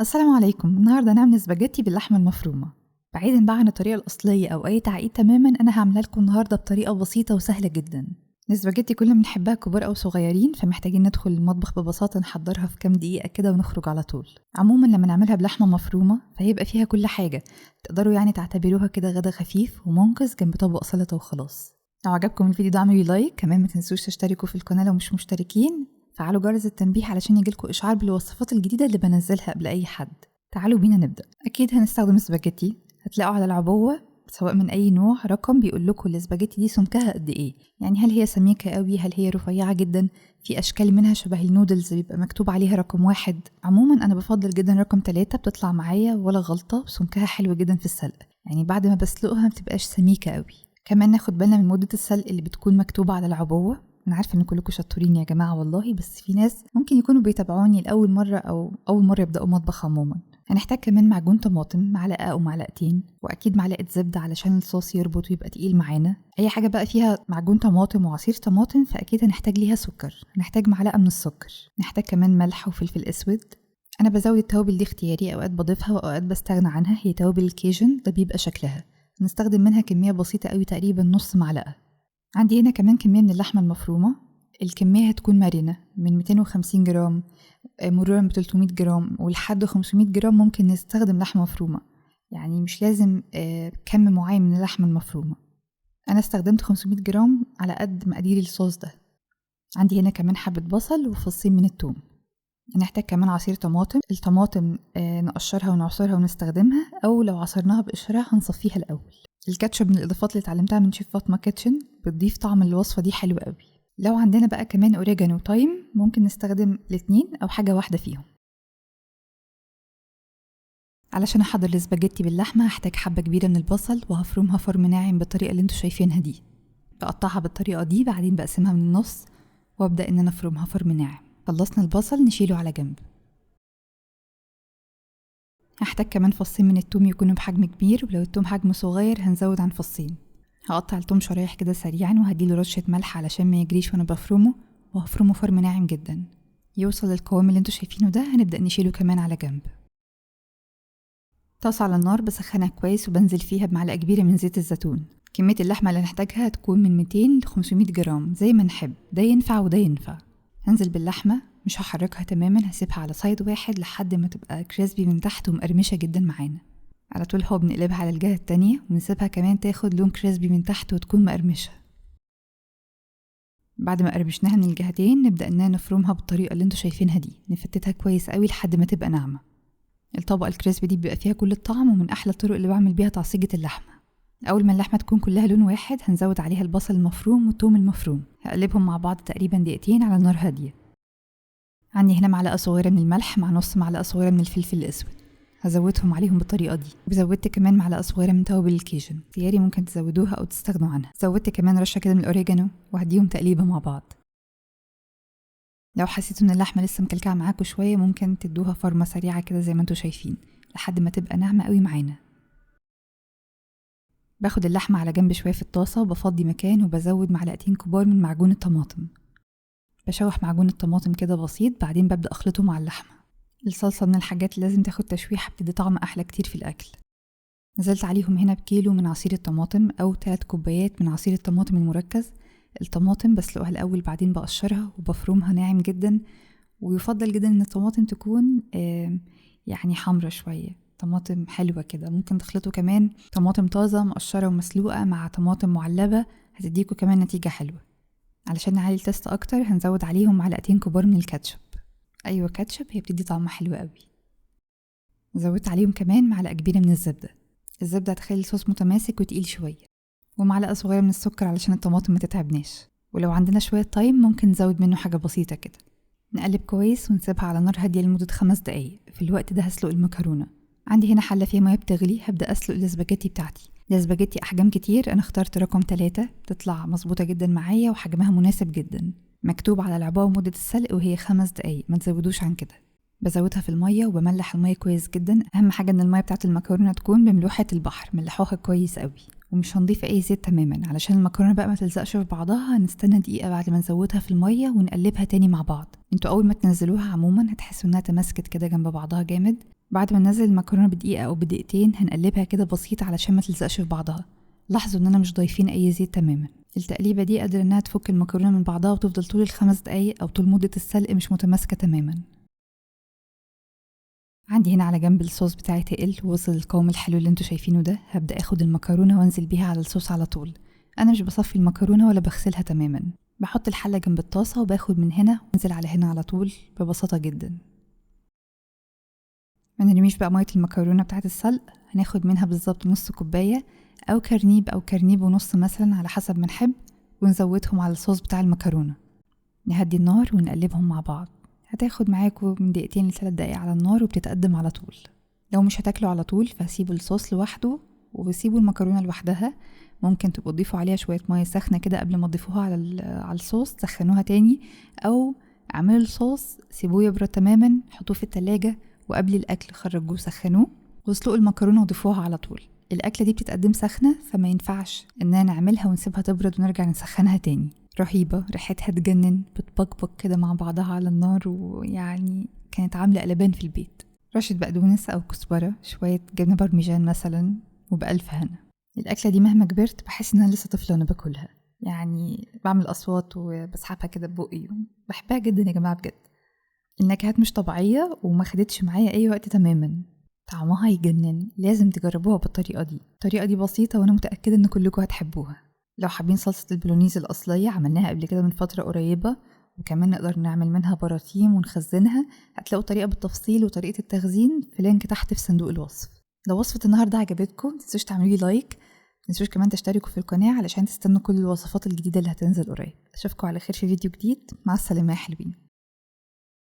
السلام عليكم. النهارده هنعمل سباجيتي باللحمه المفرومه. بعيدا بقى عن الطريقه الاصليه او اي تعقيد تماما، انا هعملها لكم النهارده بطريقه بسيطه وسهله جدا. السباجيتي كلنا بنحبها كبار او صغيرين، فمحتاجين ندخل المطبخ ببساطه نحضرها في كام دقيقه كده ونخرج على طول. عموما لما نعملها بلحمه مفرومه فهيبقى فيها كل حاجه، تقدروا يعني تعتبروها كده غدا خفيف ومنقذ جنب طبق سلطه وخلاص. لو عجبكم الفيديو ده اعملوا لايك، كمان ما تنسوش تشتركوا في القناه لو مش مشتركين، فعلوا جرس التنبيه علشان يجيلكوا اشعار بالوصفات الجديده اللي بنزلها قبل اي حد. تعالوا بينا نبدأ. أكيد هنستخدم سباجيتي، هتلاقوا على العبوة سواء من أي نوع رقم بيقول لكم السباجيتي دي سمكها قد إيه، يعني هل هي سميكة قوي، هل هي رفيعة جدا. في أشكال منها شبه النودلز بيبقى مكتوب عليها رقم 1. عموما أنا بفضل جدا رقم 3، بتطلع معايا ولا غلطة وسمكها حلو جدا في السلق، يعني بعد ما بسلقها متبقاش سميكة قوي. كمان ناخد بالنا من مدة السلق اللي بتكون مكتوبة على العبوة. أنا عارفة إن كلكم شطورين يا جماعة والله، بس في ناس ممكن يكونوا بيتابعوني لأول مرة أو أول مرة يبدأوا مطبخ عموما. هنحتاج كمان معجون طماطم، معلقة أو معلقتين، وأكيد معلقة زبدة علشان الصوص يربط ويبقى تقيل معانا. أي حاجة بقى فيها معجون طماطم وعصير طماطم فأكيد هنحتاج ليها سكر، هنحتاج معلقة من السكر. نحتاج كمان ملح وفلفل أسود. أنا بزود التوابل دي اختياري، أوقات بضيفها وأوقات بستغنى عنها. هي توابل الكيجن ده بيبقى شكلها، نستخدم منها كمية بسيطة قوي، تقريبا نص معلقة. عندي هنا كمان كمية من اللحمة المفرومة. الكمية هتكون مرنة من 250 جرام مرورا ب 300 جرام ولحد 500 جرام. ممكن نستخدم لحمة مفرومة، يعني مش لازم كم معين من اللحمة المفرومة. أنا استخدمت 500 جرام على قد مقادير الصوص ده. عندي هنا كمان حبة بصل وفصين من الثوم. هنحتاج كمان عصير طماطم. الطماطم نقشرها ونعصرها ونستخدمها، أو لو عصرناها بقشرها هنصفيها الأول. الكاتشب من الإضافات اللي اتعلمتها من شيف فاطمة كيتشن، بتضيف طعم الوصفة دي حلو قوي. لو عندنا بقى كمان أوريجانو وتايم ممكن نستخدم الاتنين أو حاجة واحدة فيهم. علشان أحضر السباجيتي باللحمة هحتاج حبة كبيرة من البصل، وهفرمها فرم ناعم بالطريقة اللي انتوا شايفينها دي. بقطعها بالطريقة دي، بعدين بقسمها من النص وابدأ ان انا افرمها فرم ناعم. خلصنا البصل نشيله على جنب. هحتاج كمان فصين من التوم يكونوا بحجم كبير، ولو التوم حجمه صغير هنزود عن فصين. هقطع التوم شرايح كده سريعا وهديله رشة ملح علشان ما يجريش وانا بفرمه، وهفرمه فرم ناعم جدا يوصل للقوام اللي انتوا شايفينه ده. هنبدأ نشيله كمان على جنب. طاسة على النار بسخنها كويس وبنزل فيها بمعلقة كبيرة من زيت الزيتون. كمية اللحمة اللي هنحتاجها هتكون من 200 ل 500 جرام زي ما نحب، ده ينفع وده ينفع. هنزل باللحمة، مش هحركها تماما، هسيبها على سايد واحد لحد ما تبقى كريسبي من تحت ومقرمشة جدا معانا. على طول هو بنقلبها على الجهة التانية ونسيبها كمان تاخد لون كريسبي من تحت وتكون مقرمشة. بعد ما قرمشناها من الجهتين نبدأ اننا نفرمها بالطريقة اللي انتوا شايفينها دي، نفتتها كويس قوي لحد ما تبقى ناعمة. الطبقة الكريسبي دي بيبقى فيها كل الطعم، ومن أحلى الطرق اللي بعمل بيها تعصيجة اللحمة. أول ما اللحمة تكون كلها لون واحد هنزود عليها البصل المفروم والثوم المفروم، هقلبهم مع بعض تقريبا دقيقتين على نار هادية. عندي هنا معلقة صغيرة من الملح مع نص معلقة صغيرة من الفلفل الأسود، هزودهم عليهم بالطريقة دي. وزودت كمان معلقة صغيرة من توابل الكيجن، اختياري ممكن تزودوها أو تستغنوا عنها. زودت كمان رشة كده من الأوريجانو وهديهم تقليبة مع بعض. لو حسيتوا ان اللحمه لسه مكلكعه معاكم شويه ممكن تدوها فرمه سريعه كده زي ما انتوا شايفين لحد ما تبقى ناعمه قوي معانا. باخد اللحمه على جنب شويه في الطاسه وبفضي مكان وبزود معلقتين كبار من معجون الطماطم. بشوح معجون الطماطم كده بسيط، بعدين ببدا اخلطه مع اللحمه. الصلصه من الحاجات اللي لازم تاخد تشويحه، بتدي طعم احلى كتير في الاكل. نزلت عليهم هنا بكيلو من عصير الطماطم او 3 كوبايات من عصير الطماطم المركز. الطماطم بسلقها الاول بعدين بقشرها وبفرمها ناعم جدا، ويفضل جدا ان الطماطم تكون يعني حمرة شوية، طماطم حلوة كده. ممكن تخلطوا كمان طماطم طازة مقشرة ومسلوقة مع طماطم معلبة، هتديكوا كمان نتيجة حلوة. علشان نعلي التست اكتر هنزود عليهم معلقتين كبار من الكاتشب. ايوه كاتشب، هي بتدي طعم حلو قوي. زودت عليهم كمان معلقة كبيرة من الزبدة. الزبدة هتخلي الصوص متماسك وتقيل شوية، ومعلقة صغيرة من السكر علشان الطماطم ما تتعبناش. ولو عندنا شوية تايم ممكن نزود منه حاجة بسيطة كده. نقلب كويس ونسيبها على نار هادية لمدة 5 دقايق. في الوقت ده هسلق المكرونة. عندي هنا حلة فيها مية بتغلي، هبدأ أسلق الاسباجيتي بتاعتي. الاسباجيتي أحجام كتير، أنا اخترت رقم 3 تطلع مظبوطة جدا معايا وحجمها مناسب جدا. مكتوب على العبوة مدة السلق وهي 5 دقايق، ما تزودوش عن كده. بزودها في المية وبملح المية كويس جدا. أهم حاجة إن المية بتاعت المكرونة تكون بملوحة البحر، ملحوها كويس قوي. ومش هنضيف اي زيت تماما. علشان المكرونه بقى ما تلزقش في بعضها هنستنى دقيقه بعد ما نزودها في الميه ونقلبها تاني مع بعض. انتوا اول ما تنزلوها عموما هتحسوا انها تماسكت كده جنب بعضها جامد. بعد ما ننزل المكرونه بدقيقه او بدقيقتين هنقلبها كده بسيط علشان ما تلزقش في بعضها. لاحظوا اننا مش ضايفين اي زيت تماما. التقليبه دي قادره انها تفك المكرونه من بعضها وتفضل طول ال5 دقايق او طول مده السلق مش متماسكه تماما. عندي هنا على جنب الصوص بتاعي تقل ووصل القوام الحلو اللي انتوا شايفينه ده. هبدأ اخد المكرونة وانزل بيها على الصوص على طول. انا مش بصفي المكرونة ولا بغسلها تماما، بحط الحلة جنب الطاسة وباخد من هنا وانزل على هنا على طول ببساطة جدا. ما نرميش بقى مية المكرونة بتاعت السلق، هناخد منها بالظبط نص كوباية او كرنيب ونص مثلا على حسب ما نحب، ونزودهم على الصوص بتاع المكرونة. نهدي النار ونقلبهم مع بعض. هتاخد معاكم من 2 ل3 دقايق على النار وبتتقدم على طول. لو مش هتاكلوا على طول فسيبوا الصوص لوحده وسيبوا المكرونه لوحدها. ممكن تبقوا تضيفوا عليها شويه ميه سخنه كده قبل ما تضيفوها على الصوص، تسخنوها تاني، او اعملوا الصوص سيبوه يبرد تماما، حطوه في التلاجة وقبل الاكل خرجوه سخنوه واسلقوا المكرونه وضيفوها على طول. الاكله دي بتتقدم سخنه فما ينفعش اننا نعملها ونسيبها تبرد ونرجع نسخنها تاني. رهيبة، ريحتها تجنن، بتبقبق كده مع بعضها على النار، ويعني كانت عاملة قلبان في البيت. رشة بقدونس أو كزبرة، شوية جبنة بارميجان مثلا، وبألف هنا. الأكلة دي مهما كبرت بحس إن أنا لسه طفلة وأنا باكلها، يعني بعمل أصوات وبسحبها كده ببقي. بحبها جدا يا جماعة بجد. النكهات مش طبيعية وما خدتش معايا أي وقت تماما. طعمها يجنن، لازم تجربوها بالطريقة دي. الطريقة دي بسيطة وأنا متأكدة إن كلكم هتحبوها. لو حابين صلصة البولونيز الأصلية عملناها قبل كده من فترة قريبة، وكمان نقدر نعمل منها براطيم ونخزنها. هتلاقوا طريقة بالتفصيل وطريقة التخزين في لينك تحت في صندوق الوصف. لو وصفة النهاردة عجبتكم متنسوش تعملوا لي لايك، متنسوش كمان تشتركوا في القناة علشان تستنوا كل الوصفات الجديدة اللي هتنزل قريب. أشوفكم على خير في فيديو جديد. مع السلامة يا حلوين.